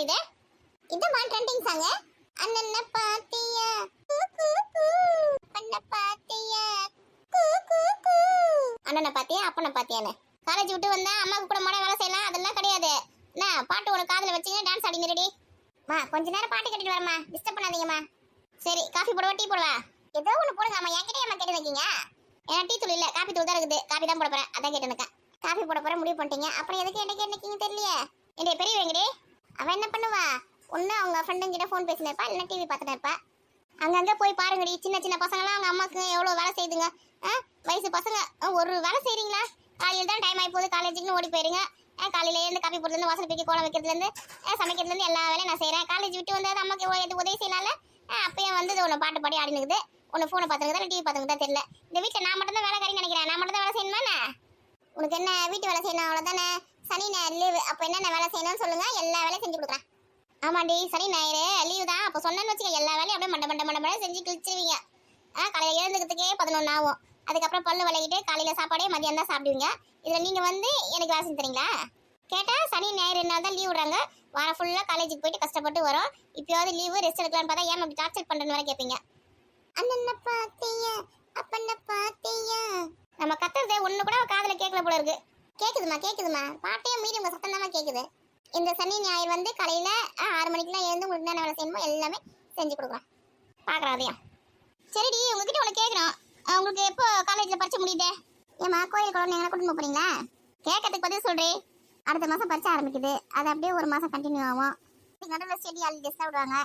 இது? இதமா trending song. அண்ணன பாத்தியா பண்ண பாத்தியா அண்ணனை பாத்தியா அப்பனை பாத்தியான்னு காலேஜ் விட்டு வந்தா அம்மாவுக்கு கூட மாட வேலை செய்யலாம், அதெல்லாம் கிடையாது. என்ன பாட்டு ஒரு காதுல வச்சீங்க டான்ஸ் ஆடிங்க ரெடி. மா கொஞ்ச நேரம் பாட்டு கேட்டுட்டு வரமா, டிஸ்டர்ப் பண்ணாதீங்கம்மா. சரி காஃபி போடவா டீ போடவா? ஏதோ ஒன்று போடுங்க அம்மா. என்கிட்ட ஏமா கேட்டு வைக்கீங்க? ஏன்னா டீ தூள் இல்லை, காஃபி தூள் தான் இருக்குது. காஃபி தான் போட போறேன், அதான் கேட்டு இருக்கேன். காஃபி போட போற முடிவு பண்ணிட்டீங்க, அப்புறம் எதுக்கு என்ன கேட்டுக்கீங்க தெரியலையே. என்னுடைய பெரிய வெங்கடி அவன் என்ன பண்ணுவா, ஒன்று அவங்க ஃப்ரெண்டுங்கிட்ட ஃபோன் பேசினே இருப்பா, இல்லைன்னா டிவி பார்த்துட்டு இருப்பா. அங்கங்கே போய் பாருங்கடி, சின்ன சின்ன பசங்களாம் அவங்க அம்மாவுக்கு எவ்வளோ வேலை செய்யுதுங்க. வயசு பசங்க ஒரு வேலை செய்கிறீங்களா? காலையில் தான் டைம் ஆகி போகுது, காலேஜுக்குன்னு ஓடி போயிருங்க. காலையிலேருந்து காப்பி போடுறதுலேருந்து வாசல் பிக்கி கோலம் வைக்கிறதுலேருந்து சமைக்கிறதுலேருந்து எல்லா வேலையும் நான் செய்கிறேன். காலேஜ் விட்டு வந்து அம்மாவுக்கு எவ்வளோ உதவி செய்யலாம்ல. அப்பயும் வந்து ஒன்று பாட்டு பாடி ஆடினுக்குது, ஒன்று ஃபோனை பார்த்துருக்குதா இல்லை டிவி பார்த்துருக்குதா தெரியல. இந்த வீட்டில் நான் மட்டும் தான் வேலைக்காரின்னு நினைக்கிறேன். நான் மட்டும் தான் வேலை செய்யணுமாண்ணே? உனக்கு என்ன வீட்டு வேலை செய்யணும் அவ்வளோதானே? சனி ஞாயிறு லீவு, அப்போ என்னென்ன வேலை செய்யணும்னு சொல்லுங்க, எல்லா வேலையும் செஞ்சு கொடுக்குறேன். ஆமாண்டி சனி ஞாயிறு லீவு தான், அப்போ சொன்னேன்னு வச்சுக்க எல்லா வேலையும் அப்படியே மண்டை செஞ்சு கிழிச்சிருவீங்க. காலையில் எழுந்துக்கிறதுக்கே 11 ஆகும். அதுக்கப்புறம் பல்லு விளக்கிட்டு காலையில் சாப்பாடே மதியம் தான் சாப்பிடுவீங்க. இதில் நீங்கள் வந்து எனக்கு வேலை செஞ்சு தரீங்களா? கேட்டால் சனி ஞாயிறு 2 நாள் தான் லீவ் விடுறாங்க, வாரம் ஃபுல்லாக காலேஜுக்கு போயிட்டு கஷ்டப்பட்டு வரோம். இப்போயாவது லீவு ரெஸ்ட் எடுக்கலான்னு பார்த்தா ஏன் அப்படி டார்ச்சர் பண்ணுறேன்னு வர கேட்பீங்க. அண்ணனை பாத்திய அப்பண்ண பாத்திய நம்ம கத்துறது ஒன்று கூட காதில் கேட்கல போல இருக்கு. கேட்குதுமா பாட்டையும் மீறி உங்கள் சத்தம் தான் கேட்குது. இந்த சனி ஞாயிறு வந்து காலையில் 6 மணிக்கெலாம் எழுந்து உங்களுக்கு என்ன வேலை செய்யணுமோ எல்லாமே செஞ்சு கொடுக்குறோம். பார்க்குறோம் அதையும். சரிடி உங்ககிட்ட ஒன்று கேட்குறோம், உங்களுக்கு எப்போ காலேஜில் பரிச்சை முடியுது? ஏம்மா கோயில் குழந்தை எங்களை கூட்டிட்டு போகிறீங்களா? கேட்கறதுக்கு பதில் சொல்கிறேன். அடுத்த மாதம் பரிச்சை ஆரம்பிக்குது, அது அப்படியே ஒரு மாதம் கண்டினியூ ஆகும். நடுவில் ஸ்டடி ஹாலிடேஸ் தான் விடுவாங்க.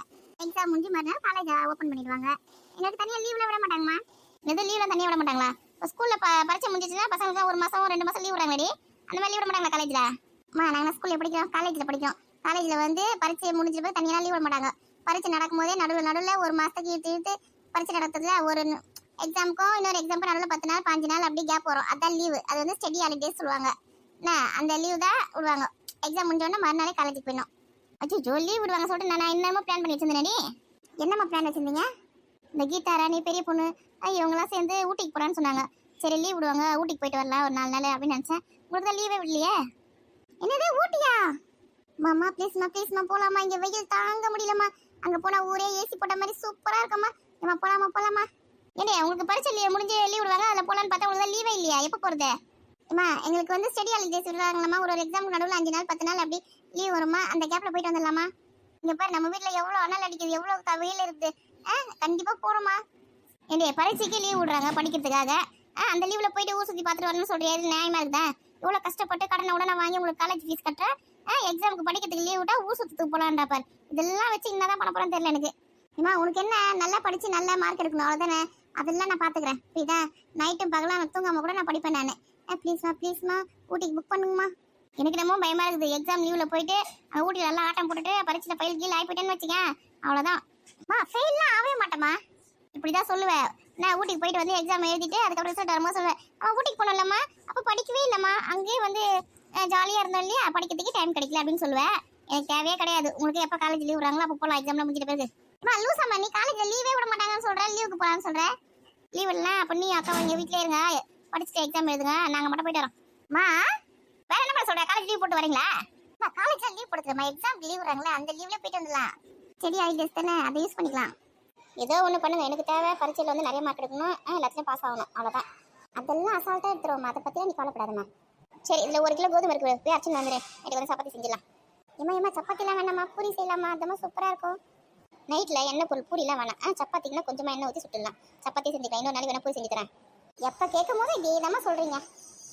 எக்ஸாம் முடிஞ்சு மறுநாள் காலேஜ் ஓப்பன் பண்ணிடுவாங்க. எங்களுக்கு தனியாக லீவில் விட மாட்டாங்கம்மா. எதுவும் லீவில் தனியாக விட மாட்டாங்களா? இப்போ ஸ்கூலில் பரிச்சை முடிஞ்சிச்சுன்னா பசங்களுக்கு 1 மாதம் 2 மாதம் லீவ் விடுறாங்கடி, அந்த மாதிரி லீவ் விட மாட்டாங்களா காலேஜில்? அம்மா நாங்கள் ஸ்கூலில் படிக்கிறோம், காலேஜில் படிக்கிறோம். காலேஜில் வந்து பரிச்சை முடிஞ்ச போது தனியாக லீவ் விட மாட்டாங்க. பரிச்சை நடக்கும் போதே நடுவில் 1 மாதத்துக்கு இழுத்து பரிச்சை நடத்துறதுல ஒரு எக்ஸாமுக்கும் இன்னொரு எக்ஸாமுக்கும் நடுவில் 10 நாள் 5 நாள் அப்படி கேப் வரும். அதான் லீவு, அது வந்து ஸ்டடி ஹாலிடேஸ் சொல்லுவாங்க. என்ன அந்த லீவ் தான் விடுவாங்க. எக்ஸாம் முடிஞ்சோடனே மறுநாளே காலேஜுக்கு போயிடணும். அச்சோ லீவ் விடுவாங்க சொல்லிட்டு நான் என்னமோ பிளான் பண்ணி வச்சிருந்தேன். என்னம்மா பிளான் வச்சிருந்தீங்க? இந்த கீதா ராணி பெரிய பொண்ணு இவங்களாம் சேர்ந்து ஊட்டிக்கு போகிறான்னு சொன்னாங்க. சரி லீவ் விடுவாங்க, ஊட்டிக்கு போயிட்டு வரலாம் ஒரு 4 நாள் அப்படின்னு நினச்சேன். உங்களுக்கு தான் லீவே விடலையே. என்னது ஊட்டியா? மாமா ப்ளீஸ்மா போகலாமா? இங்கே வெயில் தாங்க முடியலம்மா. அங்கே போனால் ஊரே ஏசி போட்ட மாதிரி சூப்பராக இருக்கம்மா. ஏமா போகலாமா? ஏன்னா உங்களுக்கு பரிச்சை லீவ் முடிஞ்சு லீவ் விடுவாங்க, அதில் போகலான்னு பார்த்தா உங்களுக்கு தான் லீவே இல்லையா? எப்போ போகிறது? அம்மா எங்களுக்கு வந்து ஸ்டடி ஹாலிடேஸ் விடுவாங்களாம்மா. ஒரு எக்ஸாமுக்கு நடுவில் 5 நாள் 10 நாள் அப்படி லீவ் வருமா, அந்த கேப்பில் போயிட்டு வந்துடலாமா? இங்கே பாரு நம்ம வீட்டில் எவ்வளோ அனல் அடிக்குது, எவ்வளோ வெயில் இருக்குது. கண்டிப்பாக போகிறோமா? என்னுடைய பரீட்சைக்கு லீவ் விடுறாங்க படிக்கிறதுக்காக. அந்த லீவில் போயிட்டு ஊர் சுற்றி பார்த்துட்டு வரணும்னு சொல்கிறேன். நியாயமாக இருக்குதா? இவ்வளோ கஷ்டப்பட்டு கடனை உடனே வாங்கி உங்களுக்கு காலேஜ் ஃபீஸ் கட்டுறேன். எக்ஸாமுக்கு படிக்கிறதுக்கு லீவ் விட்டா ஊர் சுற்றத்துக்கு போகலான்றா பாரு. இதெல்லாம் வச்சு என்ன தான் பண்ண போகிறேன்னு தெரியல எனக்கு. ஏம்மா உனக்கு என்ன, நல்லா படித்து நல்ல மார்க் எடுக்கணும் அவ்வளோதானே. அதெல்லாம் நான் பார்த்துக்கிறேன். புரியுதா? நைட்டும் பகலாம் நான் தூங்காமல் கூட நான் படிப்பேன் நான். ப்ளீஸ்மா ஊட்டிக்கு புக் பண்ணுங்கம்மா. எனக்கு என்னமோ பயமாக இருக்குது. எக்ஸாம் லீவில் போயிட்டு ஊட்டியில் நல்லா ஆட்டம் போட்டுட்டு பரீட்சையில் ஃபெயில் கீழ் ஆகி போயிட்டேன்னு வச்சுக்கேன், அவ்வளோதான். ஃபெயில்லாம் ஆகவே மாட்டேம்மா. இப்படி தான் சொல்லுவேன். நான் ஊட்டிக்கு போயிட்டு வந்து எக்ஸாம் எழுதிட்டு அதுக்கப்புறம் ரிசல்ட் வரும்போது சொல்லுவேன், ஊட்டிக்கு போனோம் இல்லைம்மா, அப்போ படிக்கவே இல்லைம்மா, அங்கேயே வந்து ஜாலியாக இருந்தோம் இல்லையா, படிக்கிறதுக்கு டைம் கிடைக்கல அப்படின்னு சொல்லுவேன். எனக்கு தேவையே கிடையாது. உங்களுக்கு எப்போ காலேஜ் லீவ் விடுறாங்களோ அப்போ போகலாம். எக்ஸாம்லாம் முடிஞ்சிட்ட பிறகு. லூசாம்மா நீ காலேஜில் லீவே விட மாட்டாங்கன்னு சொல்கிறேன், லீவுக்கு போகலான்னு சொல்கிறேன். லீவ் இல்லைனா அப்போ நீ அக்கா எங்கள் வீட்டிலே இருங்க, படிச்சுட்டு எக்ஸாம் எழுதுங்க, நாங்கள் மட்டும் போயிட்டு வரோம். வேற என்ன சொல்கிறேன், காலேஜ் லீவ் போட்டு வரீங்களா? காலேஜில் லீவ் போட்டுக்கிறேம்மா, எக்ஸாம் லீவ் விடுறாங்களே அந்த லீவ்லேயே போயிட்டு வந்துடலாம். ஸ்டடி ஹாலிடேஸ் தானே, அதை யூஸ் பண்ணிக்கலாம். ஏதோ ஒன்று பண்ணுங்க, எனக்கு தேவை பரீட்சையில் வந்து நிறைய மார்க் எடுக்கணும், எல்லாத்துலேயும் பாஸ் ஆகணும், அவ்வளோதான். அதெல்லாம் அசால்ட்டாக எடுத்துருவோம்மா, அதை பற்றிலாம் நீ கவலைப்படாதம்மா. சரி இதில் 1 கிலோ கோதுமை இருக்குது, போய் அர்ச்சனை வந்துடுறேன். எனக்கு வந்து சப்பாத்தி செஞ்சிடலாம். ஏம்மா சப்பாத்திலாம் வேணாம்மா, பூரி செய்யலாமா, அதமாக சூப்பராக இருக்கும். நைட்டில் எண்ணெய் பொருள் பூரிலாம் வேணாம். சப்பாத்திக்குன்னா கொஞ்சமாக எண்ணெய் ஊற்றி சுட்டுடலாம். சப்பாத்தி செஞ்சுக்கலாம். இன்னொரு நாளைக்கு வேணா பூரி செஞ்சு தரேன். எப்போ கேட்கும் போது இதே தாம்மா சொல்கிறீங்க.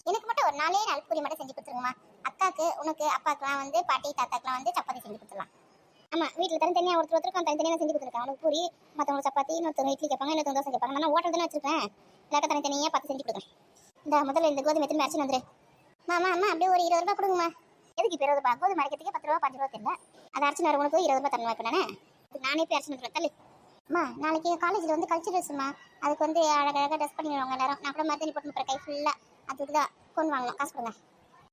எனக்கு மட்டும் ஒரு 4 நாள் பூரி மட்டும் செஞ்சு கொடுத்துருங்கம்மா. அக்காவுக்கு உனக்கு அப்பாவுக்குலாம் வந்து பாட்டி தாத்தாக்கெலாம் வந்து சப்பாத்தி செஞ்சு கொடுத்துடலாம். ஆமாம் வீட்டில் தனித்தனியாக ஒருத்தருக்கும் தனித்தனியாக செஞ்சு கொடுத்துருக்கேன். அவனுக்கு பூரி, மற்றவங்களுக்கு சப்பாத்தி, இன்னொருத்தவங்க இட்லி கேட்பாங்க, இன்னொருத்தவங்க தோசை கேட்பாங்க. நான் ஓட்டல் தானே வச்சிருக்கேன், எல்லாருக்கும் தனித்தனியாக பார்த்து செஞ்சு கொடுக்குறேன். இந்த முதல்ல இந்த கோதுமை எடுத்து அரைச்சி வந்துடு. அம்மா அப்படியே ஒரு 20 ரூபா கொடுங்கம்மா. எதுக்கு இப்போ 20 ரூபா? கோதுமை அரைக்கிறதுக்கு 10 ரூபா 5 ரூபா தெரியல. அதை அரைச்சி வர உனக்கு 20 ரூபா தரணும். இப்போ நானே போய் அரைச்சி வந்துடுறேன். தள்ளி நாளைக்கு காலேஜில் வந்து கல்ச்சரல்ஸ்மா, அதுக்கு வந்து அழகழகாக ட்ரெஸ் பண்ணிடுவாங்க எல்லாரும். நான் கூட மருதாணி போட்டு கை ஃபுல்லாக அதுக்கு தான் கொண்டு வாங்கலாம். காசு கொடுங்க.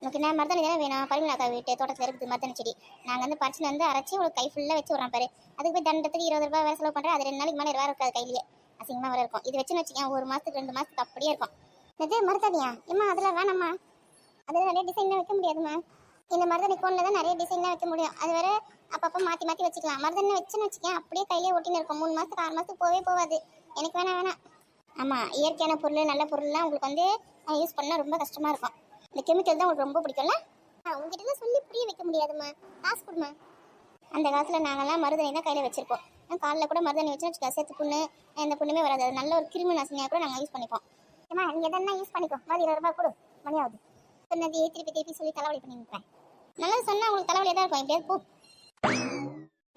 எனக்கு என்ன மருதாணி தானே வேணும். பரிமளாக்கா வீட்டு தோட்டத்தில் இருக்குது மருதாணி செடி. நாங்கள் வந்து பறிச்சு வந்து அரைச்சி உங்களுக்கு கை ஃபுல்லாக வச்சு விட்றோம் பாரு. அதுக்கு போய் தண்டத்துக்கு 20 ரூபா வேறு செலவு பண்ணுறேன். அது 2 நாளைக்கு மேலே வேறு இருக்காது, கையிலேயே அசிங்கமாக வேறு இருக்கும். இது வச்சுன்னு வச்சுக்கேன் 1 மாதத்துக்கு 2 மாதத்துக்கு அப்படியே இருக்கும். இது மருதாணியா? ஏம்மா அதெல்லாம் வேணாம்மா, அதில் நிறைய டிசைன்லாம் வைக்க முடியாதும்மா. இந்த மருதாணி கோனில் தான் நிறைய டிசைன்லாம் வைக்க முடியும். அது வேறு அப்பப்போ மாற்றி மாற்றி வச்சுக்கலாம். மருதாணி வச்சுன்னு வச்சுக்கேன் அப்படியே கையிலே ஒட்டின்னு இருக்கும். 3 மாதத்துக்கு 6 மாதத்துக்கு போவே போகாது. எனக்கு வேணாம். ஆமாம், இயற்கையான பொருள் நல்ல பொருள்லாம் உங்களுக்கு வந்து யூஸ் பண்ணால் ரொம்ப கஷ்டமாக இருக்கும். இந்த கெமிக்கல் தான் உங்களுக்கு ரொம்ப பிடிக்கும்ல. உங்ககிட்ட சொல்லி புரிய வைக்க முடியாதுமா, காசு கொடுமா. அந்த காலத்தில் நாங்கள்லாம் மருதாணி தான் கையில் வச்சுருப்போம். காலில் கூட மருதாணி வச்சுன்னு வச்சுக்கோ, சேர்த்து புண்ணு எந்த புண்ணுமே வராது. அது நல்ல ஒரு கிருமி நாசினியாக கூட நாங்கள் யூஸ் பண்ணிப்போம். ஏமா நீங்கள் எதனா யூஸ் பண்ணிக்கோ, மாதிரி 20 ரூபா கொடு, மணி ஆகுது. சொன்னது திருப்பி சொல்லி தலைவலி பண்ணி நிற்பேன். நல்லது சொன்னால் உங்களுக்கு தலைவலியாக தான் இருக்கும். எப்படியாவது போ.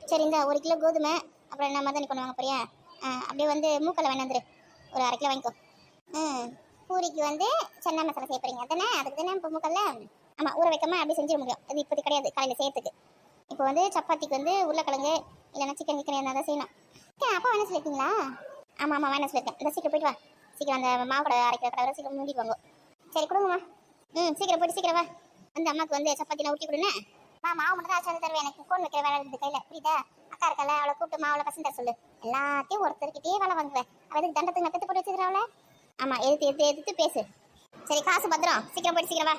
சரி, இந்த 1 கிலோ கோதுமை, அப்புறம் என்ன மருதாணி கொண்டு வாங்க போறியா? அப்படியே வந்து மூக்கலை வேணாந்துரு, ஒரு 1/2 கிலோ வாங்கிக்கோ. பூரிக்கு வந்து சென்னா மசாலா செய்ய போறீங்க தானே? அதுக்கு தானே இப்போ மூக்கல்ல. ஆமாம், ஊற வைக்காம அப்படி செஞ்சிட முடியும். அது இப்போது கிடையாது, காலையில் செய்யறதுக்கு. இப்போ வந்து சப்பாத்திக்கு வந்து உருளைக்கிழங்கு இல்லைன்னா சிக்கன் என்ன தான் செய்யணும். அப்பா வேணா சொல்லியிருக்கீங்களா? ஆமாம் வேணா சொல்லியிருக்கேன். இந்த சீக்கிரம் போயிட்டு வா. சீக்கிரம் அந்த மாவு கடை அரைக்கிற கடை வர சீக்கிரம் மூடிட்டு வாங்க. சரி கொடுங்கம்மா. சீக்கிரம் போயிட்டு சீக்கிரம் வா. வந்து அம்மாவுக்கு வந்து சப்பாத்திலாம் ஊட்டி கொடுன்னு. மாவு மட்டும் தான் ஆச்சாரம் தருவேன். எனக்கு கோன் வைக்கிற வேலை இருக்குது கையில், புரியுதா? அக்கா இருக்கல, அவளை கூப்பிட்டு மாவில் பசங்க தர சொல்லு. எல்லாத்தையும் ஒருத்தருக்கிட்டே வேலை வாங்குவேன். அவளுக்கு தண்டத்துக்கு நக்கத்து போட்டு வச்சுக்கிறவள. ஆமாம், எதிர்த்து பேசு. சரி, காசு பத்திரம். சீக்கிரம் போயிட்டு சீக்கிரம் வா.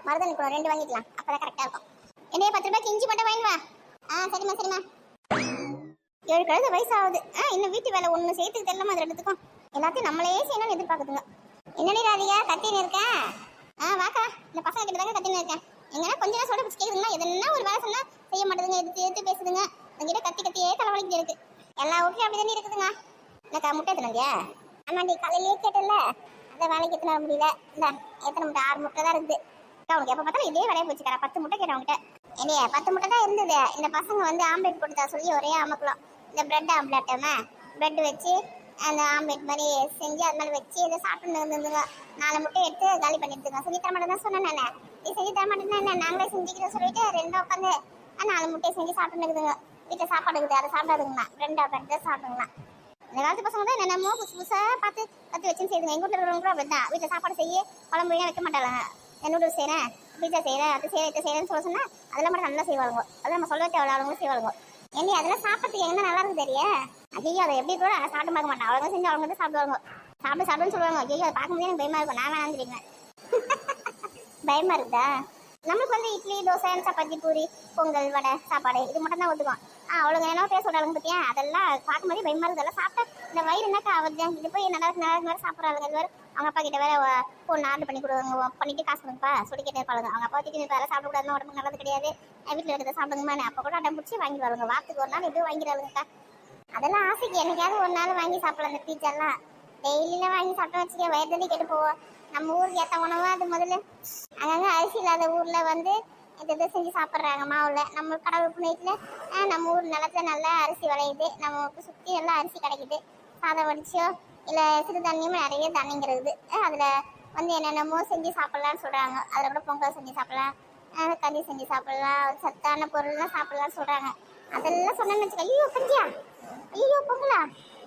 மருதாணி கூட 2 வாங்கிக்கலாம், அப்பதான் கரெக்டாக இருக்கும். என்னைய 10 ரூபாய்க்கு இஞ்சி மட்டும் வாங்கி வா. சரிம்மா. 7 கழுத வயசு ஆகுது. இன்னும் வீட்டு வேலை ஒன்று சேர்த்துக்கு தெரியலாமா? அது 2த்துக்கும் எல்லாத்தையும் நம்மளே செய்யணும்னு எதிர்பார்க்குதுங்க. என்னடி ராதிகா கத்தின்னு இருக்கேன்? வாக்கா, இந்த பசங்க கிட்ட தாங்க கத்தின்னு இருக்கேன். எங்கன்னா கொஞ்ச நேரம் சொல்ல பிடிச்சி கேட்குதுங்களா? எதுனா ஒரு வேலை சொன்னா செய்ய மாட்டேதுங்க, எதிர்த்து பேசுதுங்க. எங்கிட்ட கத்தியே தலைவலிக்கு இருக்கு. எல்லா வீட்லையும் அப்படி தானே இருக்குதுங்க. எனக்கா முட்டை எத்தனைங்க? ஆமாண்டி, காலையிலேயே கேட்டல, அந்த வேலைக்கு எத்தனை வர முடியல. இல்லை, எத்தனை முட்டை? 6 முட்டை தான் இருக்குது. அவனுக்கு எப்போ பார்த்தாலும் இதே வேலையை போச்சுக்கிறா. 10 முட்டை கேட்டேன் அவங்ககிட்ட. இல்லையா, 10 முட்டை தான் இருந்தது. இந்த பசங்க வந்து ஆம்லேட் போட்டு தான் சொல்லி ஒரே அமக்கலாம். இந்த பிரெட் ஆம்லேட்டாம பிரெட் வச்சு அந்த ஆம்லேட் மாதிரி செஞ்சு அது மேலே வச்சு இதை சாப்பிட்டு இருந்துங்க. 4 முட்டை எடுத்து காலி பண்ணிட்டுங்க. செஞ்சு தர மாட்டேன் தான் சொன்னேன் நான். நீ செஞ்சு தர மாட்டேன்னா என்ன, நாங்களே செஞ்சுக்கிறோம் சொல்லிட்டு 2 உட்காந்து 4 முட்டையை செஞ்சு சாப்பிட்டு இருக்குதுங்க. வீட்டில் சாப்பாடு இருக்குது, அதை சாப்பிடாதுங்கண்ணா. பிரெட் ஆம்லேட் தான் சாப்பிடுங்கண்ணா. இந்த காலத்து பசங்க தான் என்னென்னமோ புதுசாக பார்த்து கற்று வச்சுன்னு செய்யுங்க. எங்கள் வீட்டில் இருக்கிறவங்க கூட அப்படி தான். வீட்டில் சாப்பாடு செய்ய குழம்பு வைக்க மாட்டாங்க. நூடுல்ஸ் செய்கிறேன், பீஸா செய்கிறேன், அது செய்கிறேன், இதை செய்கிறேன்னு சொல்ல சொன்னால் அதெல்லாம் மட்டும் நல்லா செய்வாங்க. அது நம்ம சொல்ல தேவை, அவங்களும் செய்வாங்க. ஏன்டி அதெல்லாம் சாப்பிட்றதுக்கு என்ன நல்லா இருக்குது தெரியா? ஐயோ, அதை எப்படி கூட நான் சாப்பிட்டு பார்க்க மாட்டேன். அவங்க செஞ்சு அவங்க தான் சாப்பிடுவாங்க. சாப்பிடுன்னு சொல்லுவாங்க. ஐயோ, அதை பார்க்கும்போது எனக்கு பயமாக இருக்கும். நான் வேணான்னு தெரியுங்க. பயமாக இருக்குதா? நம்மளுக்கு வந்து இட்லி, தோசை, சப்பாத்தி, பூரி, பொங்கல், வடை, சாப்பாடு இது மட்டும் தான் ஒத்துக்கும். அவளுங்க என்ன பேச சொல்கிறாங்க பார்த்தியா? அதெல்லாம் பார்க்கும்போதே பயமாக இருக்குது. அதெல்லாம் சாப்பிட்டா இந்த வயிறு என்னக்கா ஆகுது? இது போய் நல்லா வேறு சாப்பிட்றாங்க. இது வேறு அவங்க அப்பா கிட்ட வேறு ஃபோன் ஆர்டர் பண்ணி கொடுங்க, பண்ணிட்டு காசு கொடுங்கப்பா சொல்லி கேட்டே இருப்பாங்க. அவங்க அப்பா திட்டி வேறு சாப்பிடக்கூடாதுன்னு உடம்புக்கு நல்லது கிடையாது, வீட்டில் இருக்கிறத சாப்பிடுங்கம்மா. அப்போ கூட அடம் பிடிச்சி வாங்கி வருவாங்க. வாரத்துக்கு ஒரு நாள் எப்படியும் வாங்கிடுவாங்கக்கா. அதெல்லாம் ஆசைக்கு என்னைக்காவது ஒரு நாள் வாங்கி சாப்பிடலாம். அந்த பீச்சாலாம் டெய்லியெலாம் வாங்கி சாப்பிட்டோம் வச்சுக்க, வயிறு தண்ணி கெட்டு போவோம். நம்ம ஊருக்கு ஏற்ற உணவு அது முதல்ல. அங்கங்கே அரிசி இல்லாத ஊரில் வந்து இதை செஞ்சு சாப்பிட்றாங்க மாவில். நம்ம கடவுள் புண்ணியத்தில் நம்ம ஊர் நிலத்துல நல்லா அரிசி விளையுது. நமக்கு சுற்றி எல்லாம் அரிசி கிடைக்குது. சாதம் வடிச்சோ இல்லை சிறு தண்ணியும் நிறைய தண்ணிங்கிறது. அதில் வந்து என்னென்னமோ செஞ்சு சாப்பிட்லான்னு சொல்கிறாங்க. அதில் கூட பொங்கல் செஞ்சு சாப்பிட்லாம், கறி செஞ்சு சாப்பிட்லாம், சத்தான பொருள்லாம் சாப்பிட்லான்னு சொல்கிறாங்க. அதெல்லாம் சொன்னேன்னு வச்சுக்க, ஐயோ கஞ்சியா, ஐயோ பொங்கலா,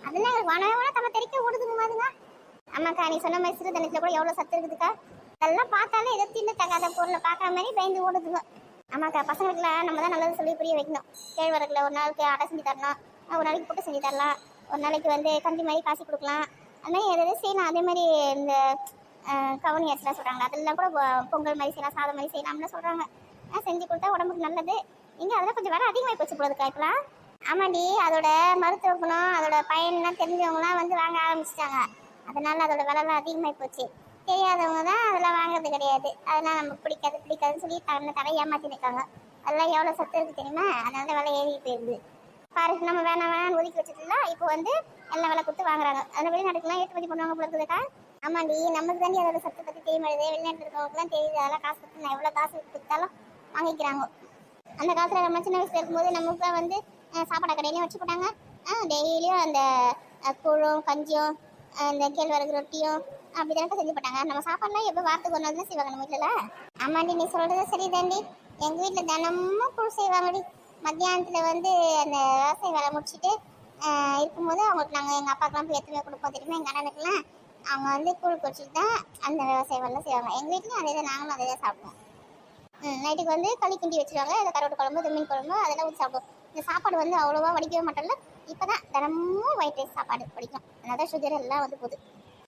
அதெல்லாம் எங்களுக்கு வனவன தலை தெறிக்க ஓடுதுங்க மாதிரிங்க. ஆமாக்கா, நீ சொன்ன மாதிரி சிறு தண்ணியில் கூட எவ்வளோ சத்து இருக்குதுக்கா. அதெல்லாம் பார்த்தாலே ஏதோ தின்னு தகாத பொருளை பார்க்குற மாதிரி பயந்து ஓடுதுங்க. ஆமாக்கா, பசங்களுக்குலாம் நம்ம தான் நல்லது சொல்லி புரிய வைக்கணும். கேழ்வரகுல ஒரு நாளைக்கு அடை செஞ்சு தரலாம், ஒரு நாளைக்கு புட்டு செஞ்சு தரலாம், ஒரு நாளைக்கு வந்து கஞ்சி மாதிரி காசி கொடுக்கலாம். அது மாதிரி எதாவது செய்யலாம். அதே மாதிரி இந்த கவுனி அரிசிலாம் சொல்கிறாங்க, அதெல்லாம் கூட பொங்கல் மாதிரி செய்யலாம், சாதம் மாதிரி செய்யலாம்னு சொல்கிறாங்க. செஞ்சு கொடுத்தா உடம்புக்கு நல்லது. இங்கே அதெல்லாம் கொஞ்சம் வர அதிகமாக போச்சு போடுறதுக்கா இப்போலாம். ஆமாண்டி, அதோட மருத்துவ குணம் அதோட பயன்லாம் தெரிஞ்சவங்களாம் வந்து வாங்க ஆரம்பிச்சிட்டாங்க. அதனால அதோட விலைலாம் அதிகமாக போச்சு. தெரியாதவங்க தான் அதெல்லாம் வாங்குறது கிடையாது. அதெல்லாம் நமக்கு பிடிக்காதுன்னு சொல்லி தலை ஏமாற்றி நிற்காங்க. அதெல்லாம் எவ்வளோ சத்து இருக்குது தெரியுமா? அதனால தான் விலை ஏறி போயிடுது பாரு. நம்ம வேணாம் ஒதுக்கி வச்சுட்டுல இப்போ வந்து எல்லாம் விலை கொடுத்து வாங்குறாங்க. அதில் வெளிநாட்டுக்குலாம் ஏற்றுமதி பண்ணுவாங்க போல இருக்குதுக்கா. ஆமாண்டி, நமக்கு தாண்டி அதோட சத்தை பற்றி தெரியுமாடுது. வெளிநாட்டில் இருக்கவங்களுக்குலாம் தெரியுது. அதெல்லாம் காசு கொடுத்து நான் எவ்வளோ காசு கொடுத்தாலும் வாங்கிக்கிறாங்க. அந்த காலத்தில் நம்ம சின்ன வயசில் இருக்கும்போது நமக்குலாம் வந்து சாப்பாடு கடையிலையும் வச்சு போட்டாங்க. டெய்லியும் அந்த கூழும் கஞ்சியும் இந்த கேழ்வரகு ரொட்டியும் அப்படி தானே செஞ்சு போட்டாங்க. நம்ம சாப்பாடுலாம் எப்போ வாரத்துக்கு ஒரு நாள் தான் செய்வாங்க நம்ம வீட்டில். ஆமாண்டி, நீ சொல்கிறது சரி தாண்டி. எங்கள் வீட்டில் தினமும் கூழ் செய்வாங்கடி. மத்தியானத்தில் வந்து அந்த விவசாய வேலை முடிச்சுட்டு இருக்கும்போது அவங்களுக்கு நாங்கள் எங்கள் அப்பாக்கெலாம் போய் எத்தனை கொடுப்போம் தெரியுமா? எங்கள் அண்ணனுக்குலாம் அவங்க வந்து கூழ் குடிச்சிட்டு தான் அந்த விவசாய வேலைலாம் செய்வாங்க. எங்கள் வீட்லையும் அதே தான், நாங்களும் அதே தான் சாப்பிடுவோம். நைட்டுக்கு வந்து களி கிண்டி வச்சுருவாங்க. அந்த கருவாட்டு குழம்பு, மீன் குழம்பு அதெல்லாம் ஊற்றி சாப்பிடுவோம். இந்த சாப்பாடு வந்து அவ்வளோவா வடிக்கவே மாட்டோம்ல. இப்போ தான் தினமும் ஒயிட் ரைஸ் சாப்பாடு பிடிக்கும். அதனால தான் சுகர் எல்லாம் வந்து போகுது.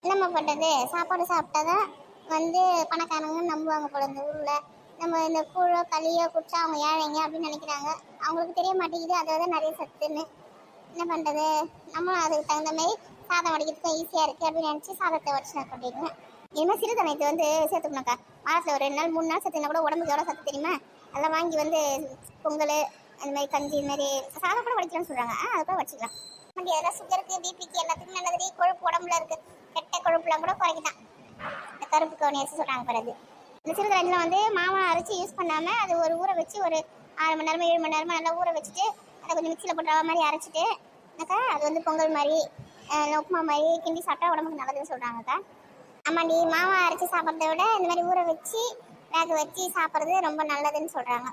நம்ம பண்ணுறது சாப்பாடு சாப்பிட்டா தான் வந்து பணக்காரங்க நம்புவாங்க போல இந்த ஊரில். நம்ம இந்த கூழோ களியோ குடிச்சா அவங்க ஏழைங்க அப்படின்னு நினைக்கிறாங்க. அவங்களுக்கு தெரிய மாட்டேங்குது அதில் தான் நிறைய சத்துன்னு. என்ன பண்ணுறது, நம்மளும் அதுக்கு தகுந்த மாதிரி சாதம் வடிக்கிறதுக்கும் ஈஸியாக இருக்குது அப்படின்னு நினச்சி சாதத்தை வடிச்சு நான் கொட்டிடுவேன். இனிமேல் சிறுதானியத்தை வந்து சேர்த்துக்கணும்க்கா. வாரத்தில் ஒரு 2 நாள் 3 நாள் சேர்த்துனா கூட உடம்புக்கு எவ்வளோ சத்து தெரியுமா? அதெல்லாம் வாங்கி வந்து பொங்கல் அந்த மாதிரி கஞ்சி இந்த மாதிரி சாதம் கூட வடிக்கலாம்னு சொல்கிறாங்க. அதை கூட வச்சுக்கலாம். அப்படி அதெல்லாம் சுகருக்கு பிபிக்கு எல்லாத்துக்கும் நல்லது. கொழுப்பு உடம்புல இருக்குது, கெட்ட கொழுப்புலாம் கூட குறைக்கலாம். இந்த கருப்பு கவுனி அரிசி சொல்கிறாங்க பிறகு. இந்த சிறுதானியத்தில் வந்து மாவை அரைச்சி யூஸ் பண்ணாமல் அது ஒரு ஊற வச்சு ஒரு 6 மணி நேரமோ 7 மணி நேரமோ நல்லா ஊற வச்சுட்டு அதை கொஞ்சம் மிக்சியில் போட்டு ரவை மாதிரி அரைச்சிட்டு அக்கா அது வந்து பொங்கல் மாதிரி உப்புமா மாதிரி கிண்டி சாப்பிட்டா உடம்புக்கு நல்லதுன்னு சொல்கிறாங்கக்கா. ஆமாண்டி, மாவை அரைச்சி சாப்பிட்றத விட இந்த மாதிரி ஊற வச்சு வேக வச்சு சாப்பிட்றது ரொம்ப நல்லதுன்னு சொல்கிறாங்க.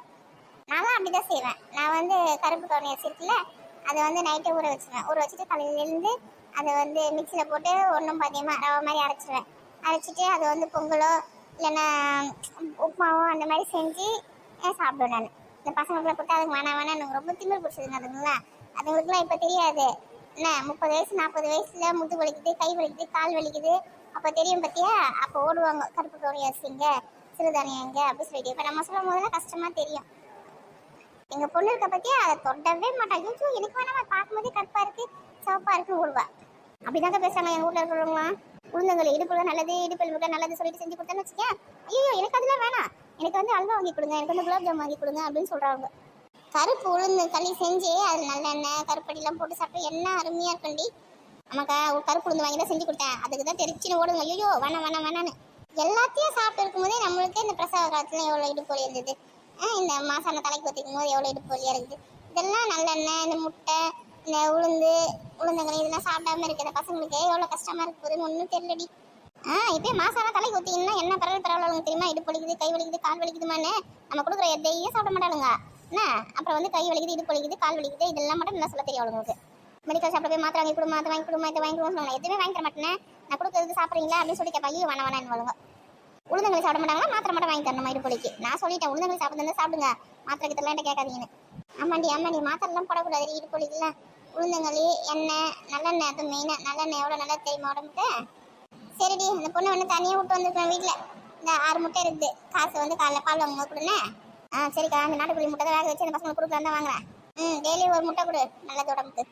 நானும் அப்படி தான் செய்வேன். நான் வந்து கருப்பு கவுனி அரிசி இருக்குல்ல, அதை வந்து நைட்டே ஊற வச்சுருவேன். ஊற வச்சுட்டு காலையிலேருந்து அதை வந்து மிக்சியில் போட்டு ஒன்றும் பாதியமாக ரவை மாதிரி அரைச்சிடுவேன். அரைச்சிட்டு அதை வந்து பொங்கலோ இல்லைன்னா உப்புமாவோ அந்த மாதிரி செஞ்சு சாப்பிடுவேன் நான். இந்த பசங்களுக்குலாம் கொடுத்தா அதுக்கு வேணாம் எனக்கு ரொம்ப திமிர் பிடிச்சதுங்க. அதுங்களுக்குலாம் இப்போ தெரியாது. என்ன 30 வயசு 40 வயசில் முது வலிக்குது, கை வலிக்குது, கால் வலிக்குது, அப்போ தெரியும் பார்த்தியா? அப்போ ஓடுவாங்க கருப்பு கவுனி அரிசிங்க சிறுதானியம் எங்க அப்படி சொல்லிட்டு. இப்போ நம்ம சொல்லும் போதெல்லாம் கஷ்டமாக தெரியும். எங்கள் பொண்ணு இருக்க பற்றியா அதை தொடவே மாட்டாங்க. ஐயோ எனக்கு வேணாம், பார்க்கும்போதே கருப்பாக இருக்குது சிவப்பாக இருக்குன்னு ஓடுவா. அப்படிதாங்க பேசுகிறாங்க எங்கள் வீட்டில் இருக்கிறவங்களாம். உளுந்தங்கள் இடுப்புல நல்லது, இடுப்பு நல்லது சொல்லிட்டு செஞ்சு கொடுத்தேன்னு வச்சுக்கேன். ஐயோ எனக்கு அதெல்லாம் வேணாம், எனக்கு வந்து அல்வா வாங்கி கொடுங்க, எனக்கு வந்து குலாப் ஜாம் வாங்கி கொடுங்க அப்படின்னு சொல்கிறாங்க. கருப்பு உளுந்து களி செஞ்சு அது நல்லெண்ணெய் கருப்படிலாம் போட்டு சாப்பிட்டு என்ன அருமையாக இருக்குண்டி. ஆமாக்கா, ஒரு கருப்பு உளுந்து வாங்கி தான் செஞ்சு கொடுத்தேன். அதுக்கு தான் தெரிச்சுன்னு ஓடுங்க. ஐயோ வேணான்னு எல்லாத்தையும் சாப்பிட்டு இருக்கும்போதே நம்மளுக்கு இந்த பிரசவ காலத்துல எவ்வளோ இடுப்பு வலி இருந்தது, இந்த மாசான தலைக்கு வத்திக்கும் போது எவ்வளோ இடுப்பு வலியாக இருக்குது. இதெல்லாம் நல்லெண்ணெய், இந்த முட்டை, இந்த உளுந்தங்களி இதெல்லாம் சாப்பிடாம இருக்கிற பசங்களுக்கு எவ்வளோ கஷ்டமாக இருக்கு போதுன்னு ஒன்றும் தெரியலடி. இப்போ மாசான தலைக்கு ஊற்றிங்கன்னா என்ன பரவாயில்ல தெரியுமா? இடுப்பு வலிக்குது, கை வலிக்குது, கால் வலிக்குதுமான்னு நம்ம கொடுக்குற எதையும் சாப்பிட மாட்டாளுங்க. என்ன அப்புறம் வந்து கை வலிக்குது, இடுப்பு வலிக்குது, கால் வலிக்குது, இதெல்லாம் மட்டும் நல்லா சொல்ல தெரியும் அவங்களுக்கு. மெடிக்கல் ஷாப்பில் போய் மாத்திரை வாங்கி கொடுமா, அதை வாங்கி கொடுமா, இதை வாங்கி கொடுமா சொல்லுவாங்க. எதுவுமே வாங்கி தர மாட்டேன். நான் கொடுக்குறது சாப்பிட்றீங்களா அப்படின்னு சொல்லி கேட்பா. ஐயோ வேணான்னு வாங்க. உளுந்தங்களி சாப்பிட மாட்டாங்களா? மாத்திரை மட்டும் வாங்கி தரணுமா இடுப்பு வலிக்கு? நான் சொல்லிட்டேன், உளுந்தங்களி சாப்பிட்டு சாப்பிடுங்க, மாத்திரை கிட்டலாம் கேட்காதீங்கன்னு. ஆமாண்டி மாத்திரைலாம் போடக்கூடாது இடுப்பு வலிக்குலாம். உளுந்தங்களி, எண்ணெய், நல்லெண்ணெய், அது மெயினாக நல்லெண்ணெய் எவ்வளோ நல்லா தெரியுமா உடம்புக்கு. சரிடி, அந்த பொண்ணு வந்து தனியாக விட்டு வந்துருக்கேன் வீட்டில். இந்த 6 முட்டை இருக்குது, காசு வந்து காலைல பால் வாங்க கொடுனே. சரிக்கா, அந்த நாட்டுக்குள்ளி முட்டை தான் வேக வச்சு அந்த பசங்களுக்கு கொடுக்கலாம் தான் வாங்குறேன். டெய்லி ஒரு முட்டை கொடு, நல்லது உடம்புக்கு.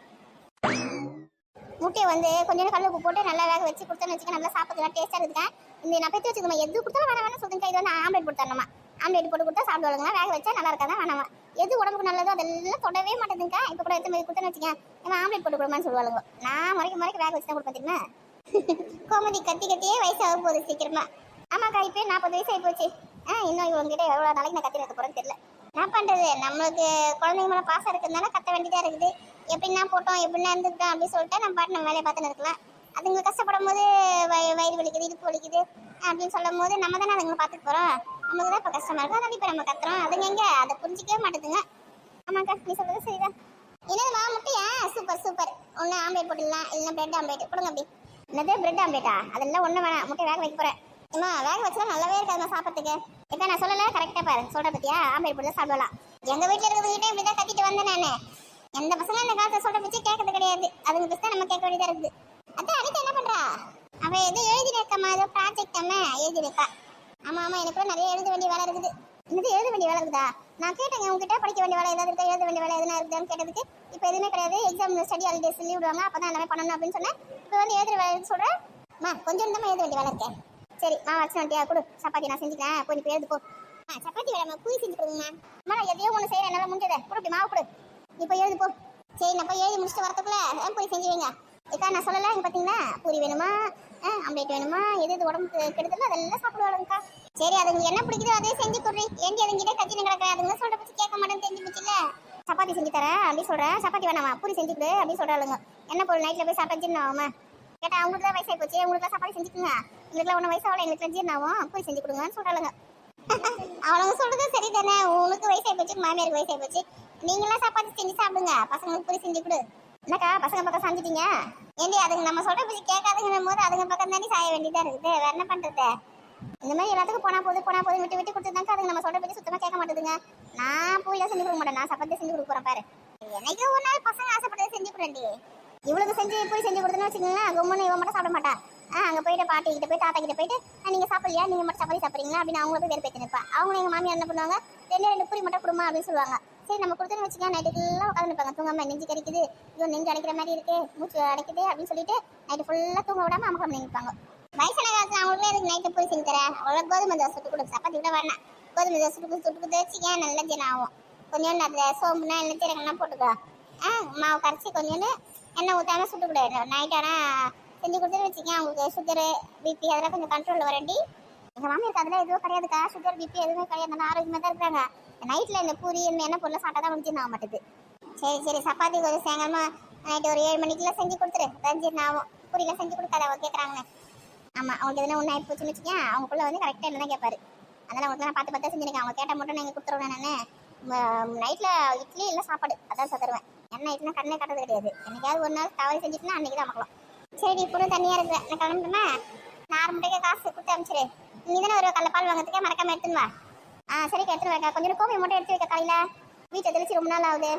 முட்டையை வந்து கொஞ்சம் கல் உப்பு போட்டு நல்லா வேக வச்சு கொடுத்தோன்னு வச்சுக்க, நல்லா சாப்பிட்றதுலாம் டேஸ்ட்டாக இருக்குதுக்கா. இந்த நான் பெற்று வச்சுக்கோமா, எது கொடுத்தாலும் வேணாம் சொல்லுங்க. இது வந்து ஆம்லேட் போட்டு தரணுமா, ஆம்லேட் போட்டு கொடுத்தா சாப்பிடுவாங்களா, வேக வச்சா நல்லா இருக்காதான் வேணாமா. எது உடம்புக்கு நல்லதோ அதெல்லாம் தொடவே மாட்டேதுக்கா. இப்போ கூட எடுத்து கொடுத்தேன்னு வச்சுக்கேன், ஏன்னா ஆம்லேட் போட்டு கொடுமான்னு சொல்லுவாளுங்க. நான் முறைக்கு வேக வச்சு தான் கொடுப்பேன் தெரியுமா. கோமதி கத்தியே வயசாக போகுது சீக்கிரமா. ஆமாக்கா, இப்போ 40 வயசு ஆகி போச்சு. இன்னும் இவங்ககிட்ட எவ்வளோ நாளைக்கு நான் கத்தி வைக்க போகிறேன்னு தெரியல. என்ன பண்ணுறது, நம்மளுக்கு குழந்தைங்க மேலே பாசம் இருக்கிறதுனால கத்த வேண்டியதாக இருக்குது. எப்படின்னா போட்டோம் எப்படின்னா இருந்துக்கிட்டோம் அப்படின்னு சொல்லிட்டு நம்ம பாட்டு நம்ம வேலையை பார்த்துன்னு இருக்கலாம். அதுங்க கஷ்டப்படும் போது வயிறு வலிக்குது, இடுப்பு வலிக்குது அப்படின்னு சொல்லும் போது நம்ம தானே அதுங்களை பார்த்துட்டு போகிறோம். நமக்கு தான் இப்போ கஷ்டமாக இருக்கும். அதனால இப்போ நம்ம கத்துறோம். அதுங்க எங்கே அதை புரிஞ்சிக்கவே மாட்டேதுங்க. ஆமாக்கா, நீ சொல்கிறது சரிதான். என்னதுமா முட்டையா? சூப்பர். ஒன்று ஆம்லேட் போட்டுடலாம், இல்லைன்னா பிரெட் ஆம்லேட் கொடுங்க. அப்படி என்னது பிரெட் ஆம்லேட்டா? அதெல்லாம் ஒன்றும் வேணாம், முட்டை வேக வைக்க போகிறேன். ஏமா வேக வச்சா நல்லாவே இருக்காதுமா சாப்பிட்றதுக்கு. இப்போ நான் சொல்லலை, கரெக்டாக பாரு சொல்கிற பற்றியா? ஆம்லேட் போட்டு தான் சாப்பிடலாம். எங்கள் வீட்டில் இருக்கிறவங்ககிட்ட இப்படி தான் கத்திட்டு வந்தேன் நான். எந்த பசங்க இந்த காலத்தை சொல்கிற பற்றி கேட்கறது கிடையாது. அதுங்க பற்றி தான் நம்ம கேட்க வேண்டியதாக இருக்குது. அதான் அனிதா என்ன பண்ணுறா? அவள் எதுவும் எழுதிருக்கம்மா, ஏதோ ப்ராஜெக்ட் அம்மா எழுதிருக்கா. ஆமாம் எனக்கு கூட நிறைய எழுத வேண்டிய வேலை இருக்குது. என்னது எழுத வேண்டிய வேலை இருக்குதா? நான் கேட்டேங்க உங்ககிட்ட, படிக்க வேண்டிய வேலை ஏதாவது இருக்கா, எழுத வேண்டிய வேலை எதுனா இருக்குதான்னு கேட்டதுக்கு இப்போ எதுவுமே கிடையாது, எக்ஸாம் ஸ்டடி ஹாலிடேஸ் லீவ் விடுவாங்க, அப்போ தான் எல்லாமே பண்ணணும் அப்படின்னு சொன்னேன். இப்போ வந்து எழுதுற வேலை சொல்கிறேன். கொஞ்சம் தான் எழுத வேண்டிய வேலை இருக்கேன். சரி வச்சு வந்துட்டியா, கொடு சப்பாத்தி நான் செஞ்சுக்கிறேன், கொஞ்சம் இப்போ எழுது போ. சப்பாத்தி வேலை பூரி செஞ்சு கொடுங்கம்மா. அம்மா எதையோ ஒன்று செய்கிறேன், என்னால் முடிஞ்சதை கொடு, மாவு கொடு, இப்போ எழுது போ. சரி நான் போய் எழுதி முடிச்சுட்டு வரத்துக்குள்ளே பூரி செஞ்சு வைங்க. ஏக்கா நான் சொல்லலை, இங்கே பார்த்தீங்கன்னா பூரி வேணுமா, ஆம்லேட் வேணுமா, எது உடம்புக்கு கெடுதலோ அதெல்லாம் சாப்பிடுவாளுங்கக்கா. சரி அதுங்க என்ன பிடிக்குதோ அதே செஞ்சு கொடுறி. ஏண்டி அதுங்கிட்ட கத்தின்னு கிடக்கிறேன், அதுங்க சொல்கிற பற்றி கேட்க மாட்டேன்னு தெரிஞ்சு போச்சுல்ல. சப்பாத்தி செஞ்சு தரேன் அப்படின்னு சொல்கிறேன், சப்பாத்தி வேணாமா பூரி செஞ்சு கொடு அப்படின்னு சொல்கிறாளுங்க. என்ன பொருள் நைட்டில் போய் சாப்பிட்டா ஜீரணம் ஆகுமா? கேட்டால் அவங்களுக்கு தான் வயசாகி போச்சு, உங்களுக்குலாம் சப்பாத்தி செஞ்சுக்குங்க, எங்களுக்குலாம் ஒன்றும் வயசாகல, எங்களுக்கு ஜீரணம் ஆகும், பூரி செஞ்சு கொடுங்கன்னு சொல்கிறாளுங்க. அவளுங்க சொல்கிறது சரி தானே, உனக்கு வயசாகி போச்சு, மாமியாருக்கு வயசாகி போச்சு, நீங்களாம் சப்பாத்தி செஞ்சு சாப்பிடுங்க, பசங்களுக்கு பூரி செஞ்சு கொடு. என்னக்கா பசங்க பக்கம் சாஞ்சிட்டீங்க? ஏண்டி அதுங்க நம்ம சொல்கிற பற்றி கேட்காதுங்கும் போது அதுங்க பக்கம் தானே சாய வேண்டியதாக இருக்குது. வேறு என்ன பண்ணுறது? இந்த மாதிரி எல்லாத்துக்கும் போனால் போது விட்டு கொடுத்துருந்தாங்க. அதுங்க நம்ம சொல்கிற பற்றி சுத்தமாக கேட்க மாட்டேதுங்க. நான் பூரிலாம் செஞ்சு கொடுக்க மாட்டேன், நான் சப்பாத்தி செஞ்சு கொடுக்க போகிறேன் பாரு. என்னைக்கு ஒரு நாள் பசங்க ஆசைப்பட்டதை செஞ்சு கொடுறேன்டி. இவளுக்கு செஞ்சு பூரி செஞ்சு கொடுத்தேன்னு வச்சுக்கோங்களேன், கம்முன்னு இவன் மட்டும் சாப்பிட மாட்டா. அங்கே போயிட்டு பாட்டி கிட்ட போய் தாத்தா கிட்ட போயிட்டு நீங்கள் சாப்பிடலையா, நீங்கள் மட்டும் சப்பாத்தி சாப்பிட்றீங்களா அப்படின்னு அவங்கள போய் வெறுப்பேற்றி நிற்பா. அவங்க எங்கள் மாமியார் என்ன பண்ணுவாங்க, ரெண்டு பூரி மட்டும் கொடுமா அப்படின்னு சொல்லுவாங்க. சரி நம்ம கொடுத்துன்னு வச்சுக்கலாம், நைட்டுக்குலாம் உட்காந்து நிற்பாங்க. தூங்காம நெஞ்சு கறிக்குது, ஐயோ நெஞ்சு அடைக்கிற மாதிரி இருக்கு, மூச்சு அடைக்குது அப்படின்னு சொல்லிட்டு நைட்டு ஃபுல்லாக தூங்க விடாம அம்மா பண்ணி நிற்பாங்க. வயசான காலத்தில் அவங்களுக்குலாம் எதுக்கு நைட்டு பூரி செஞ்சு தர, அவ்வளோ கோதுமை தோசை சுட்டு கொடுத்து சப்பாத்தி விட வேணாம். கோதுமை தோசை சுட்டு கொடுத்து வச்சுக்க, நல்ல ஜீரணம் ஆகும். கொஞ்சோண்டு அதில் சோம்புனா இல்லை சீரகம்லாம் போட்டுக்கோ. மாவு கரைச்சி கொஞ்சோண்டு எண்ணெய் ஊற்றாம சுட்டு கூடாது. நைட் ஆனால் செஞ்சு கொடுத்துட்டு வச்சுக்கேன். அவங்களுக்கு சுகரு பிபி அதெல்லாம் கொஞ்சம் கண்ட்ரோலில் வரண்டி. எங்கள் மாமியாருக்கு அதெல்லாம் எதுவும் கிடையாதுக்கா, சுகர் பிபி எதுவுமே கிடையாது, நல்லா ஆரோக்கியமாக தான் இருக்கிறாங்க. நைட்டில் இந்த பூரி இந்த எண்ணெய் பொருளை சாப்பிட்டா தான் ஜீரணம் ஆக மாட்டேது. சரி சப்பாத்தி கொஞ்சம் சாயங்காலமாக நைட்டு ஒரு 7 மணிக்கெல்லாம் செஞ்சு கொடுத்துரு, அதான் ஜீரணம் ஆகும். பூரிலாம் செஞ்சு கொடுக்காத அவங்க கேட்குறாங்கன்னு. ஆமாம், அவங்களுக்கு எதுனா ஒன்று ஆகி போச்சுன்னு வச்சுக்கேன், அவங்களுக்குள்ள வந்து கரெக்டாக என்ன தான் கேட்பாரு. அதனால் அவங்களுக்கு நான் பார்த்து செஞ்சுருக்கேன். அவங்க கேட்டால் மட்டும் நீங்கள் கொடுத்துருவேன். நான் நைட்டில் இட்லி இல்லை சாப்பாடு அதான் தருவேன். எண்ணெய் இட்லினா கண்ணே காட்டுறது கிடையாது. என்னைக்காவது ஒரு நாள் தவறி செஞ்சுட்டுனா அன்றைக்கி தான் மக்களும். சரி இப்போ தண்ணியாக இருக்குது, நான் கிளம்புறேன்னா நான் 6 மணிக்கு காசு கொடுத்து அனுப்பிச்சிரு. நீ தானே ஒரு கடல பால் வாங்கிறதுக்கே மறக்காமல் எடுத்துன்னு வா. சரிக்கா எடுத்துன்னு வைக்கா. கொஞ்சம் கோவை மட்டும் எடுத்து வைக்க. காலையில் வீட்டை தெளிச்சு ரொம்ப நாள் ஆகுது.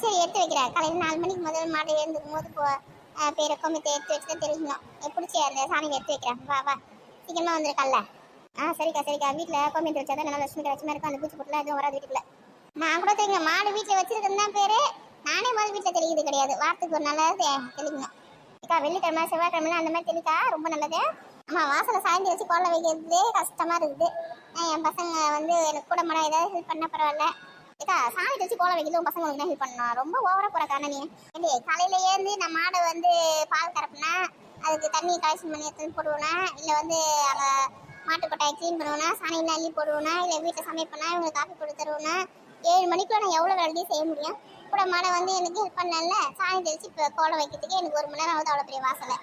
சரி எடுத்து வைக்கிறேன். காலையில் 4 மணிக்கு முதல் மாடு எழுந்துக்கும் போது பேரை கோமியத்தை எடுத்து வச்சு தான் தெரிஞ்சுக்கணும். பிடிச்சி அந்த சாணியை எடுத்து வைக்கிறேன். வா சீக்கிரமாக வந்துருக்கல்ல. சரிக்கா வீட்டில் கோமியத்தை வச்சா தான் நல்லா லட்சுமி லட்சுமியாக இருக்கும். அந்த பூச்சி போட்டுலாம் எதுவும் வராது வீட்டுக்குள்ள. நான் கூட தெரியுங்க, மாடு வீட்டில் வச்சிருக்கேன்னு தான் பேர். நானே முதல் வீட்டில் தெளிக்கிறது கிடையாது. வாரத்துக்கு ஒரு நாள் தெளிக்கணும். வெள்ளிக்கிழமை செவ்வாய்க்கிழமை அந்த மாதிரி தெளிக்கா ரொம்ப நல்லது. ஆமாம், வாசலை சாய்ந்து வச்சு கோலை வைக்கிறதே கஷ்டமாக இருக்குது. என் பசங்க வந்து எனக்கு கூட மாட ஏதாவது ஹெல்ப் பண்ணால் பரவாயில்ல. சாமி வச்சு கோலை வைக்கிறது உன் பசங்களுக்கு தான் ஹெல்ப் பண்ணணும். ரொம்ப ஓவராக போகிற காரணம் நீ. காலையில ஏந்து நான் மாடை வந்து பால் கறப்புனா அதுக்கு தண்ணி கலெக்ஷன் பண்ணி எடுத்து போடுவேனா, இல்லை வந்து அங்கே மாட்டு கொட்டாயை க்ளீன் பண்ணுவேனா, சாணியில் அள்ளி போடுவேனா, இல்லை வீட்டில் சமைப்பேனா, இவங்க காஃபி போட்டு தருவேனா. 7 மணிக்குள்ள நான் எவ்வளோ வேலையும் செய்ய முடியும். கூட மாடை வந்து எனக்கு ஹெல்ப் பண்ணல. சாணி தெளிச்சு இப்போ கோலம் வைக்கிறதுக்கு எனக்கு 1 மணி நேரம் ஆகுது. அவ்வளோ பெரிய வாசலை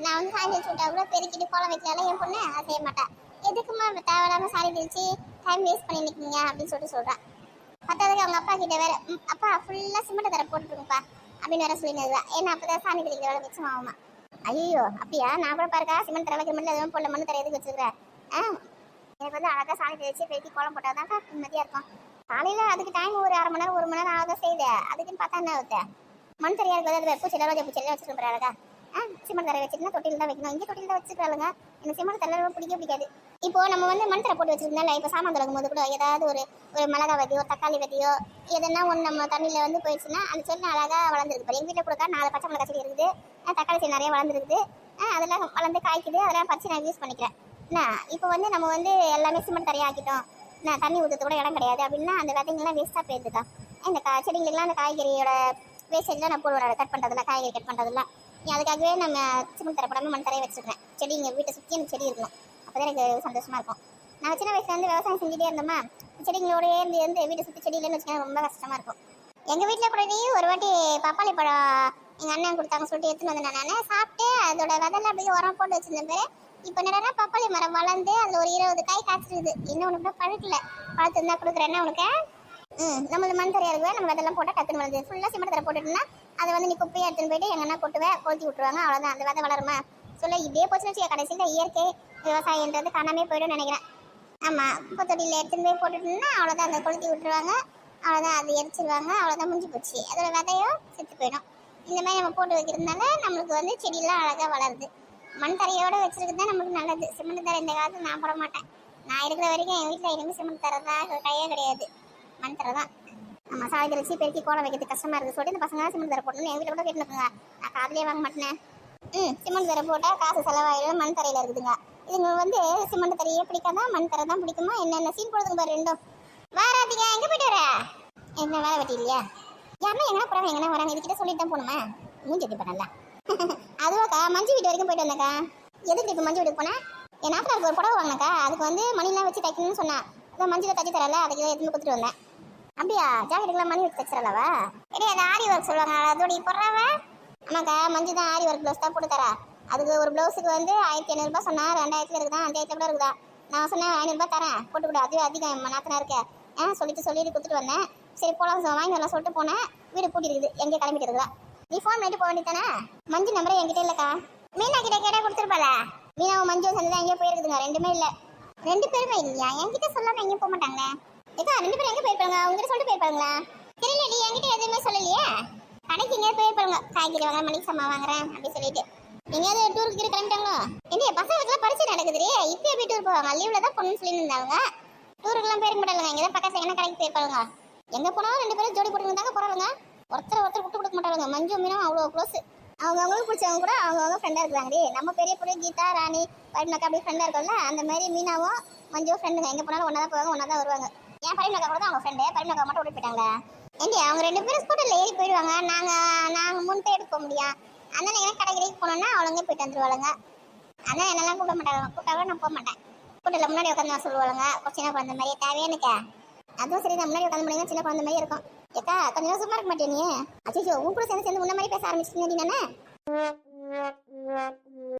நான் வந்து சாணி தெளிச்சு விட்டா கூட பெருக்கிட்டு கோலம் வைக்கலாம்ல. என் பொண்ணு அதை செய்ய மாட்டேன். எதுக்குமா தேவையில்லாமல் சாணி தெளிச்சு டைம் வேஸ்ட் பண்ணி நிற்கிங்க அப்படின்னு சொல்கிறேன். பத்தாவதுக்கு அவங்க அப்பா கிட்ட வேற, அப்பா ஃபுல்லாக சிமெண்ட் தர போட்டுருக்குப்பா அப்படின்னு வேற சொல்லினதுதான். ஏன்னா அப்போ தான் சாணி தெளிக்கிற வேலை மிச்சம் ஆகுமா. ஐயோ அப்படியா, நான் கூட பாருக்கா சிமெண்ட் தர வைக்கிற மாதிரி எதுவும் போடல, மண்ணு தர எதுக்கு வச்சுருக்கிறேன். எனக்கு வந்து அழகாக சாணி தெளிச்சு பெருக்கி கோலம் போட்டால் தான்க்கா நிம்மதியாக இருக்கும். காலையில் அதுக்கு டைம் ஒரு 1/2 மணி நேரம் 1 மணி நேரம் ஆக செய்யுது. அதுக்குன்னு பார்த்தா என்ன ஆகுது, மண் தரையாக இருக்கிறது பூச்செல்லாம் ரோஜா பூச்செல்லாம் வச்சுருக்கிற அழகா. சிமெண்ட் தரை வச்சுருந்தா தொட்டில் தான் வைக்கணும். இங்கே தொட்டில் தான் வச்சுருக்காளுங்க. எனக்கு சிமெண்ட் தரை பிடிக்காது. இப்போ நம்ம வந்து மண் தரை போட்டு வச்சுருந்தால இப்போ சாமான் தொடங்கும் போது கூட ஏதாவது ஒரு மிளகா விதையோ தக்காளி விதையோ எதனா ஒன்று நம்ம தண்ணியில் வந்து போயிடுச்சுன்னா அந்த செடி அழகாக வளர்ந்துருக்கு. எங்கள் வீட்டில் கொடுக்க 4 பச்சை மிளகா செடி இருக்குது, தக்காளி செடி நிறைய வளர்ந்துருக்குது. அதெல்லாம் வளர்ந்து காய்க்குது. அதெல்லாம் பறிச்சு நான் யூஸ் பண்ணிக்கிறேன். இப்போ வந்து நம்ம வந்து எல்லாமே சிமெண்ட் தரையாக ஆக்கிட்டோம், நான் தண்ணி ஊற்றுறது கூட இடம் கிடையாது அப்படின்னா அந்த விதைங்கள்லாம் வேஸ்ட்டாக போயிருதுக்கா. இந்த செடிங்களுக்குலாம் அந்த காய்கறியோட வேஸ்டேஜ்லாம் நான் போடுவேன். கட் பண்ணுறதுல காய்கறி கட் பண்ணுறதுலாம் அதுக்காகவே நம்ம சிமெண்ட் தரை போடாமல் மண் தரையை வச்சுருக்கேன். செடி எங்கள் வீட்டை சுற்றி எனக்கு செடி இருக்கணும், அப்போ தான் எனக்கு சந்தோஷமாக இருக்கும். நான் சின்ன வயசுல வந்து விவசாயம் செஞ்சுட்டே இருந்தோமா, செடிங்களோடய இருந்து வீட்டை சுற்றி செடி இல்லைன்னு வச்சுக்கோங்க ரொம்ப கஷ்டமாக இருக்கும். எங்கள் வீட்டில் கூட ஒரு வாட்டி பப்பாளி பழம் எங்கள் அண்ணன் கொடுத்தாங்க சொல்லிட்டு எடுத்துன்னு வந்தேன். நான் சாப்பிட்டு அதோட விதையில அப்படியே உரம் போட்டு வச்சுருந்தேன் பேர். இப்போ என்னடா பப்பாளி மரம் வளர்ந்து அதில் ஒரு 20 காய் காய்ச்சிருக்குது. இன்னும் உனக்கு கூட பழுக்கல, பழத்து இருந்தால் கொடுக்குறேன்னா உனக்கு. நம்மளுக்கு மண் தரையாக இருக்குவேன், நம்ம அதெல்லாம் போட்டால் டக்குன்னு வளருது. ஃபுல்லாக சிமெண்ட் தரை போட்டுட்டுனா அதை வந்து நீ குப்பையை எடுத்துன்னு போயிட்டு எங்கன்னா கொட்டுவேன், கொளுத்தி விட்டுருவாங்க. அவ்வளோதான், அந்த விதை வளருமா சொல்ல. இப்படியே போச்சுன்னு வச்சுக்க கடைசியில் இயற்கை விவசாயன்றது காணாமே போய்டும் நினைக்கிறேன். ஆமாம், குப்பை தொட்டியில் எடுத்துன்னு போய் போட்டுட்டுனா அவ்வளோதான், அந்த கொளுத்தி விட்டுருவாங்க. அவ்வளோதான், அது எரிச்சிருவாங்க. அவ்வளோதான், முடிஞ்சு போச்சு. அதோட விதையும் செத்து போயிடும். இந்த மாதிரி நம்ம போட்டு வைக்கிறதுனால நம்மளுக்கு வந்து செடியெல்லாம் அழகாக வளருது. மண் தரையோடு வச்சுருக்குது தான் நம்மளுக்கு நல்லது. சிமெண்ட் தரை இந்த காலத்தில் நான் போட மாட்டேன். நான் இருக்கிற வரைக்கும் என் வீட்டில் இனிமேல் சிமெண்ட் தரை தான் கையே கிடையாது, மண் தரை தான். நம்ம சாலை தெளிச்சு பெருக்கி கோலம் வைக்கிறது கஷ்டமாக இருக்குது சொல்லிட்டு இந்த பசங்க சிமெண்ட் தரை போடணும்னு எங்கள் வீட்டில் கூட கேட்டுருக்குங்க. நான் காதலே வாங்க மாட்டேனேன். சிமெண்ட் தரை போட்டால் காசு செலவாயிடும், மண் தரையில் இருக்குதுங்க. இதுங்க வந்து சிமெண்ட் தரையே பிடிக்காதான், மண் தரை தான் பிடிக்குமா. என்னென்ன சீன் போடுதுங்க பாரு ரெண்டும். வாராதிங்க, எங்கே போய்ட்டு வர? என்ன வேலை வெட்டி இல்லையா? யாருன்னா எங்கன்னா போகிறாங்க, எங்கன்னா வராங்க, இதுக்கிட்ட சொல்லிட்டு தான் போகணுமா? மூஞ்சி வைக்க பண்ணல. அதுவாக்கா மஞ்சு வீட்டு வரைக்கும் போயிட்டு வந்தேக்கா. எதுக்கு இப்போ மஞ்சு வீட்டுக்கு போனேன்? என் நாற்பது ஒரு புடவை வாங்கினக்கா. அதுக்கு வந்து மணிலாம் வச்சு தைக்கணும்னு சொன்னேன். அதான் மஞ்சில் தச்சு தரல, அதுக்கு எடுத்துன்னு கொடுத்துட்டு வந்தேன். அப்படியா, ஜாக்கெட்டுக்கெல்லாம் மணி வச்சு தைச்சிடலவா? இல்லை அது ஆரி ஒர்க் சொல்லுவாங்க, அதோட போடுறாவ. ஆமாக்கா, மஞ்சு தான் ஆரி ஒர்க் ப்ளவுஸ் தான் போட்டு தரா. அதுக்கு ஒரு ப்ளவுஸுக்கு வந்து 1500 சொன்னா, 2000 இருக்குதா, 5000 கூட இருக்குதா. நான் சொன்னேன் 500 தரேன் போட்டு கூட. அதுவே அதிகம் நாத்தனா இருக்கேன் சொல்லிட்டு கொடுத்துட்டு வந்தேன். சரி போலாம் வாங்கி வரலாம் சொல்லிட்டு போனேன். வீடு பூட்டி இருக்குது, எங்கே கிளம்பிட்டு இருக்குதா. நீ ஃபோன் பண்ணிட்டு போக வேண்டியதானே? மஞ்சு நம்பரை என்கிட்ட இல்லைக்கா. மீனா கிட்ட கேட்டா கொடுத்துருப்பாள. மீனாவும் மஞ்சும் சேர்ந்து தான் எங்கேயோ போயிருக்குதுங்க. 2மே இல்லை. 2 பேருமே இல்லையா? என்கிட்ட சொல்லாம எங்கேயும் போக மாட்டாங்களே. ஏக்கா 2 பேரும் எங்கே போயிருப்பாங்க? உங்ககிட்ட சொல்லிட்டு போயிருப்பாங்களா? தெரியலடி, என்கிட்ட எதுவுமே சொல்லலையே. கடைக்கு எங்கேயாவது போயிருப்பாங்க, காய்கறி வாங்க, மளிகை சாமான் வாங்குறேன் அப்படி சொல்லிட்டு. எங்கேயாவது டூருக்கு கிளம்பிட்டாங்களோ? இல்லையா பசங்களுக்குலாம் பரிசு நடக்குதுரே, இப்பயே போய் டூர் போவாங்க. லீவ்ல தான் பொண்ணு சொல்லி இருந்தாங்க. டூருக்குலாம் போயிருக்க மாட்டாங்க, இங்கே தான் பக்கத்துல என்ன கடைக்கு போயிருப்பாங்க. எங்க போனாலும் 2 பேரும் ஜோடி போட்டு தாங்க போறாங்க. ஒருத்தர் விட்டு கொடுக்க மாட்டாங்க. மஞ்சு மீனும் அவ்வளோ க்ளோஸ். அவங்களுக்கு பிடிச்சவங்க கூட அவங்க ஃப்ரெண்டா இருக்காங்க. நம்ம பெரிய பொண்ணு கீதா ராணி பரிமளக்கா அப்படி ஃப்ரெண்டா இருக்கோம்ல, அந்த மாதிரி மீனாவும் மஞ்சு ஃப்ரெண்டுங்க. எங்க போனாலும் ஒன்னா தான் போவாங்க, ஒன்னா தான் வருவாங்க. ஏன் பரிமளக்கா கூட தான் அவங்க ஃப்ரெண்டு, பரிமளக்கா மட்டும் ஓடி போயிட்டாங்க. ஏண்டி அவங்க 2 பேரும் ஸ்கூட்டர்ல ஏறி போயிடுவாங்க. நாங்க 3 பேர் போக முடியும். அதனால என்ன கடைக்கு போனோம்னா அவளுங்க போயிட்டு வந்துருவாளுங்க. அதனால என்னெல்லாம் கூப்பிட மாட்டாங்க. கூப்பிட்டாலும் நான் போக மாட்டேன். கூட்டல முன்னாடி உட்காந்து சொல்லுவாளுங்க, சின்ன குழந்தை மாதிரி தேவையா எனக்கு. அதுவும் சரி, நான் முன்னாடி உட்காந்து முடியுங்க, சின்ன குழந்தை மாதிரி இருக்கும். ஏக்கா கொஞ்ச நேரம் சும்மா இருக்க மாட்டேன் நீ. அச்சோ உன் கூட சேர்ந்து உன்ன மாதிரி பேச ஆரம்பிச்சிட்டீங்க நானே.